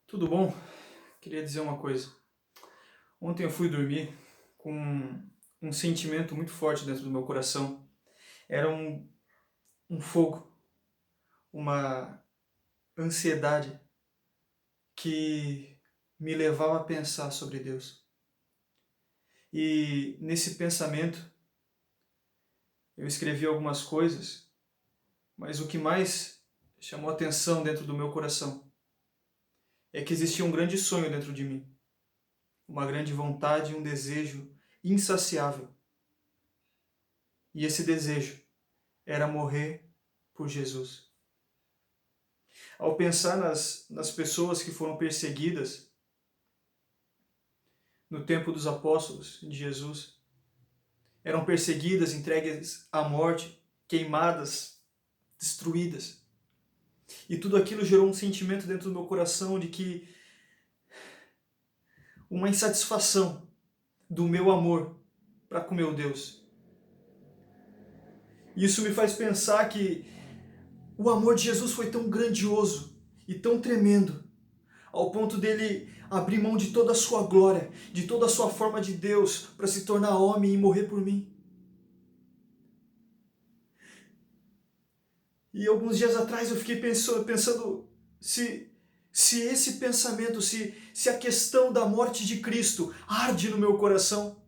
Tudo bom? Queria dizer uma coisa. Ontem eu fui dormir com um sentimento muito forte dentro do meu coração. Era um fogo, uma ansiedade que me levava a pensar sobre Deus. E nesse pensamento eu escrevi algumas coisas, mas o que mais chamou atenção dentro do meu coração é que existia um grande sonho dentro de mim, uma grande vontade e um desejo insaciável. E esse desejo era morrer por Jesus. Ao pensar nas pessoas que foram perseguidas no tempo dos apóstolos de Jesus, eram perseguidas, entregues à morte, queimadas, destruídas. E tudo aquilo gerou um sentimento dentro do meu coração de que uma insatisfação do meu amor para com meu Deus. Isso me faz pensar que o amor de Jesus foi tão grandioso e tão tremendo, ao ponto dele abrir mão de toda a sua glória, de toda a sua forma de Deus, para se tornar homem e morrer por mim. E alguns dias atrás eu fiquei pensando se esse pensamento, se a questão da morte de Cristo arde no meu coração.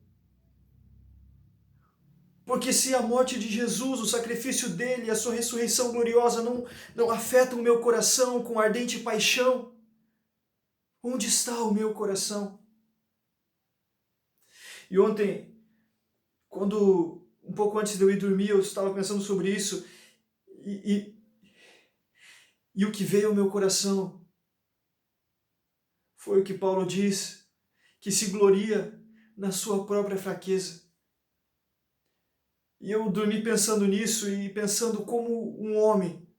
Porque se a morte de Jesus, o sacrifício dele, a sua ressurreição gloriosa não afetam o meu coração com ardente paixão, onde está o meu coração? E ontem, quando um pouco antes de eu ir dormir, eu estava pensando sobre isso, e, e o que veio ao meu coração foi o que Paulo diz, que se gloria na sua própria fraqueza. E eu dormi pensando nisso e pensando como um homem,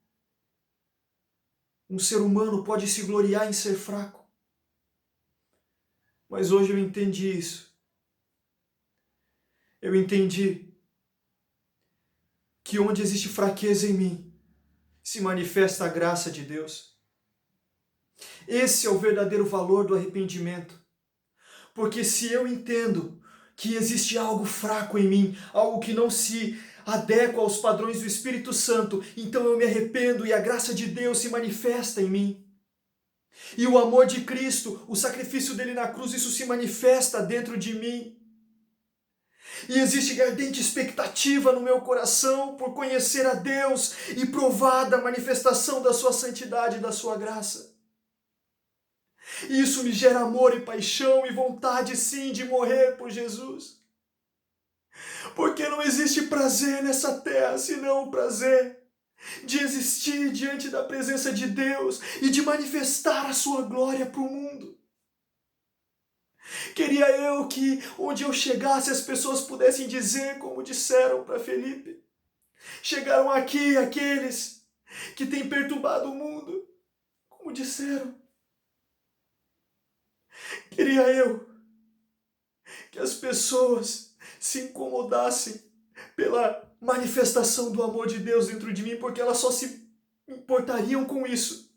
um ser humano pode se gloriar em ser fraco. Mas hoje eu entendi isso. Eu entendi que onde existe fraqueza em mim, se manifesta a graça de Deus. Esse é o verdadeiro valor do arrependimento. Porque se eu entendo que existe algo fraco em mim, algo que não se adequa aos padrões do Espírito Santo, então eu me arrependo e a graça de Deus se manifesta em mim. E o amor de Cristo, o sacrifício dele na cruz, isso se manifesta dentro de mim. E existe ardente expectativa no meu coração por conhecer a Deus e provar da manifestação da sua santidade e da sua graça. E isso me gera amor e paixão e vontade sim de morrer por Jesus. Porque não existe prazer nessa terra senão o prazer de existir diante da presença de Deus e de manifestar a sua glória para o mundo. Queria eu que onde eu chegasse as pessoas pudessem dizer como disseram para Felipe. Chegaram aqui aqueles que têm perturbado o mundo, como disseram. Queria eu que as pessoas se incomodassem pela manifestação do amor de Deus dentro de mim, porque elas só se importariam com isso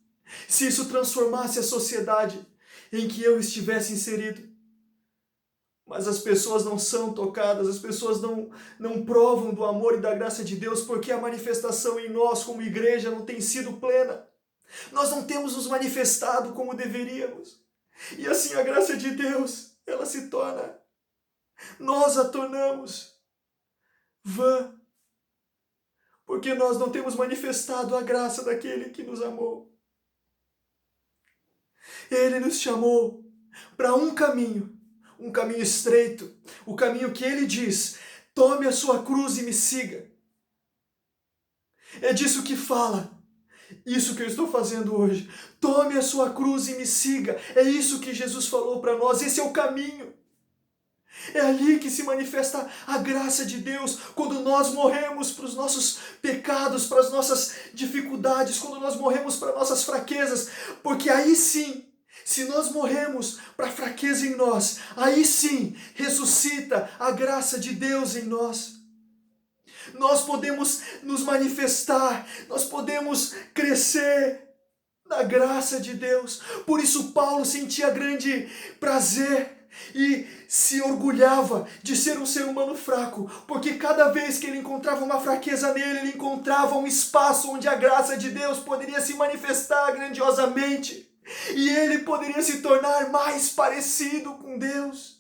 se isso transformasse a sociedade em que eu estivesse inserido. Mas as pessoas não são tocadas, as pessoas não provam do amor e da graça de Deus porque a manifestação em nós como igreja não tem sido plena. Nós não temos nos manifestado como deveríamos. E assim a graça de Deus, ela se torna, nós a tornamos vã. Porque nós não temos manifestado a graça daquele que nos amou. Ele nos chamou para um caminho estreito, o caminho que ele diz, tome a sua cruz e me siga. É disso que fala, isso que eu estou fazendo hoje. Tome a sua cruz e me siga. É isso que Jesus falou para nós, esse é o caminho. É ali que se manifesta a graça de Deus, quando nós morremos para os nossos pecados, para as nossas dificuldades, quando nós morremos para nossas fraquezas, porque aí sim, se nós morremos para a fraqueza em nós, aí sim ressuscita a graça de Deus em nós. Nós podemos nos manifestar, nós podemos crescer na graça de Deus. Por isso Paulo sentia grande prazer e se orgulhava de ser um ser humano fraco, porque cada vez que ele encontrava uma fraqueza nele, ele encontrava um espaço onde a graça de Deus poderia se manifestar grandiosamente e ele poderia se tornar mais parecido com Deus.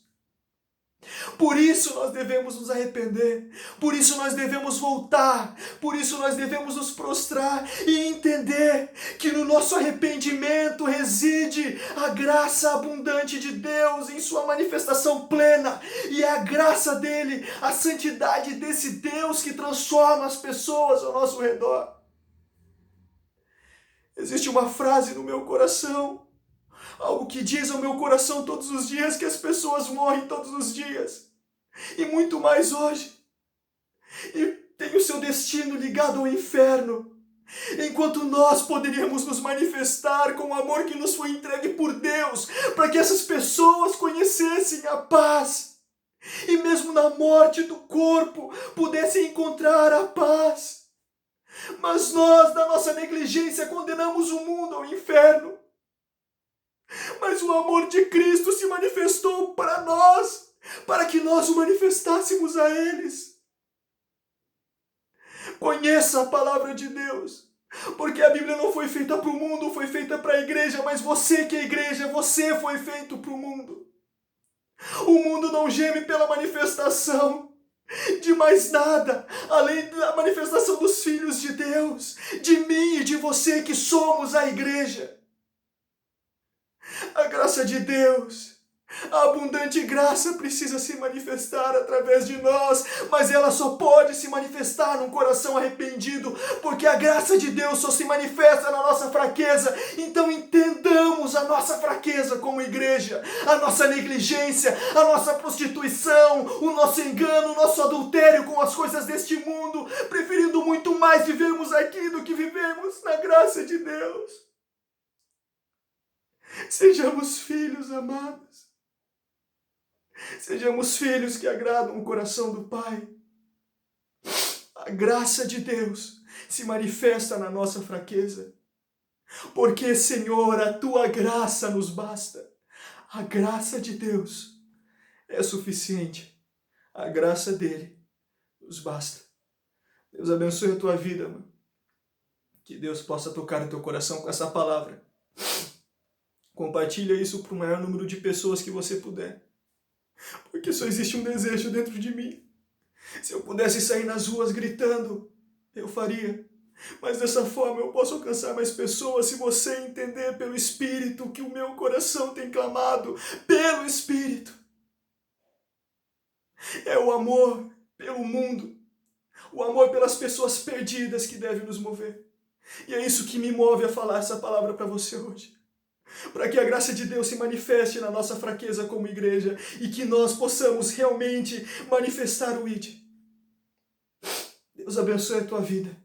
Por isso nós devemos nos arrepender, por isso nós devemos voltar, por isso nós devemos nos prostrar e entender que no nosso arrependimento reside a graça abundante de Deus em sua manifestação plena, e é a graça dele, a santidade desse Deus que transforma as pessoas ao nosso redor. Existe uma frase no meu coração, algo que diz ao meu coração todos os dias, que as pessoas morrem todos os dias. E muito mais hoje. E tem o seu destino ligado ao inferno. Enquanto nós poderíamos nos manifestar com o amor que nos foi entregue por Deus, para que essas pessoas conhecessem a paz. E mesmo na morte do corpo, pudessem encontrar a paz. Mas nós, na nossa negligência, condenamos o mundo ao inferno. Mas o amor de Cristo se manifestou para nós, para que nós o manifestássemos a eles. Conheça a palavra de Deus, porque a Bíblia não foi feita para o mundo, foi feita para a igreja, mas você que é a igreja, você foi feito para o mundo. O mundo não geme pela manifestação de mais nada, além da manifestação dos filhos de Deus, de mim e de você que somos a igreja. A graça de Deus, a abundante graça precisa se manifestar através de nós, mas ela só pode se manifestar num coração arrependido, porque a graça de Deus só se manifesta na nossa fraqueza. Então entendamos a nossa fraqueza como igreja, a nossa negligência, a nossa prostituição, o nosso engano, o nosso adultério com as coisas deste mundo, preferindo muito mais vivermos aqui do que vivemos na graça de Deus. Sejamos filhos amados. Sejamos filhos que agradam o coração do Pai. A graça de Deus se manifesta na nossa fraqueza. Porque, Senhor, a Tua graça nos basta. A graça de Deus é suficiente. A graça dEle nos basta. Deus abençoe a tua vida, mano. Que Deus possa tocar o teu coração com essa palavra. Compartilha isso para o maior número de pessoas que você puder. Porque só existe um desejo dentro de mim. Se eu pudesse sair nas ruas gritando, eu faria. Mas dessa forma eu posso alcançar mais pessoas se você entender pelo Espírito que o meu coração tem clamado pelo Espírito. É o amor pelo mundo, o amor pelas pessoas perdidas que deve nos mover. E é isso que me move a falar essa palavra para você hoje. Para que a graça de Deus se manifeste na nossa fraqueza como igreja e que nós possamos realmente manifestar o ID. Deus abençoe a tua vida.